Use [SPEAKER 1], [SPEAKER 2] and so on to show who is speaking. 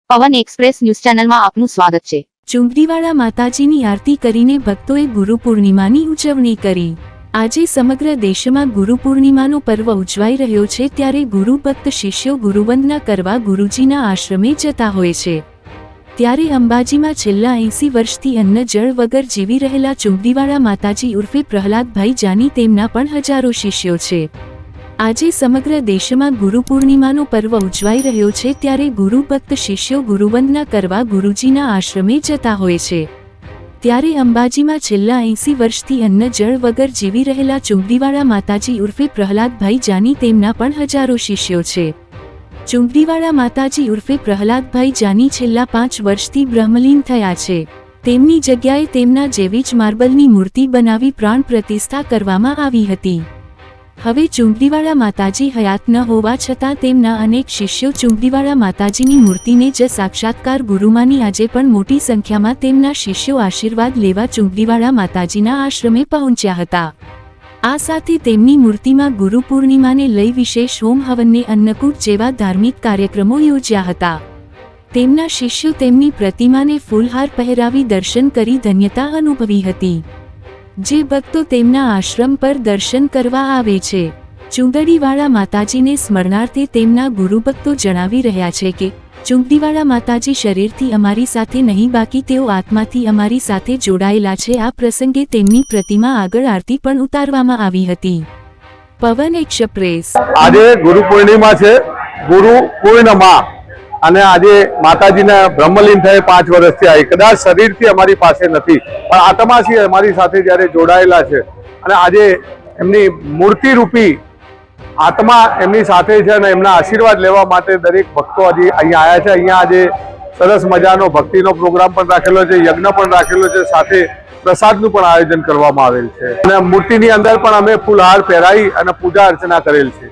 [SPEAKER 1] પવન express news ચેનલમાં આપનું સ્વાગત છે।
[SPEAKER 2] ચુંદડીવાળા માતાજીની આરતી કરીને ભક્તોએ ગુરુ પૂર્ણિમાની ઉજવણી કરી। આજે સમગ્ર દેશમાં ગુરુ પૂર્ણિમાનો પર્વ ઉજવાઈ રહ્યો છે, ત્યારે ગુરુ ભક્ત શિષ્યો ગુરુવંદના કરવા ગુરુજીના આશ્રમે જતા હોય છે। ત્યારે અંબાજીમાં છેલ્લા 80 વર્ષથી અન્ન જળ વગર જીવી રહેલા ચુંદડીવાળા માતાજી ઉર્ફે પ્રહલાદભાઈ જાની તેમના પણ હજારો શિષ્યો છે। આજે સમગ્ર દેશમાં ગુરુ પૂર્ણિમાનો પર્વ ઉજવાઈ રહ્યો છે, ત્યારે ગુરુ ભક્ત શિષ્યો ગુરુવંદના કરવા ગુરુજીના આશ્રમે જતા હોય છે। ત્યારે અંબાજીમાં છેલ્લા 80 વર્ષથી અન્ન જળ વગર જીવી રહેલા ચુંદડીવાળા માતાજી ઉર્ફે પ્રહલાદભાઈ જાની તેમના પણ હજારો શિષ્યો છે। ચુંદડીવાળા માતાજી ઉર્ફે પ્રહલાદભાઈ જાની છેલ્લા 5 વર્ષથી બ્રહ્મલીન થયા છે। તેમની જગ્યાએ તેમના જેવી જ માર્બલની મૂર્તિ બનાવી પ્રાણ પ્રતિષ્ઠા કરવામાં આવી હતી। હવે ચુંદડીવાળા માતાજી હયાત ન હોવા છતાં તેમના અનેક શિષ્યો ચુંદડીવાળા માતાજીની મૂર્તિને જ સાક્ષાત્કાર ગુરુમાની આજે પણ મોટી સંખ્યામાં તેમના શિષ્યો આશીર્વાદ લેવા ચુંદડીવાળા માતાજીના આશ્રમે પહોંચ્યા હતા। આ સાથે તેમની મૂર્તિમાં ગુરુ પૂર્ણિમાને લઈ વિશેષ હોમ હવનને અન્નકૂટ જેવા ધાર્મિક કાર્યક્રમો યોજ્યા હતા। તેમના શિષ્યો તેમની પ્રતિમાને ફૂલહાર પહેરાવી દર્શન કરી ધન્યતા અનુભવી હતી। જે ભક્તો તેમના આશ્રમ પર દર્શન કરવા આવે છે, ચુંદડીવાળા માતાજીને સ્મરણાર્થે તેમના ગુરુભક્તો જણાવી રહ્યા છે કે ચુંદડીવાળા માતાજી શરીરથી અમારી સાથે નહીં, બાકી તેઓ આત્માથી અમારી સાથે જોડાયેલા છે। આ પ્રસંગે તેમની પ્રતિમા આગળ આરતી પણ ઉતારવામાં આવી હતી। પવન એક્સપ્રેસ
[SPEAKER 3] આજે ગુરુ પૂર્ણિમા છે, ગુરુ પૂર્ણિમા, અને આજે માતાજીને બ્રહ્મલીન થયે 5 વર્ષ થયા। કદાચ શરીરથી અમારી પાસે નથી, પણ આત્માથી અમારી સાથે જ્યારે જોડાયેલા છે, અને આજે એમની મૂર્તિ રૂપી આત્મા એમની સાથે છે, અને એમના આશીર્વાદ લેવા માટે દરેક ભક્તો આજે અહીંયા આવ્યા છે। અહીંયા આજે સરસ મજાનો ભક્તિનો પ્રોગ્રામ પણ રાખેલો છે, યજ્ઞ પણ રાખેલો છે, સાથે પ્રસાદનું પણ આયોજન કરવામાં આવેલ છે, અને મૂર્તિની અંદર પણ અમે ફૂલહાર પહેરાવી અને પૂજા અર્ચના કરેલ છે।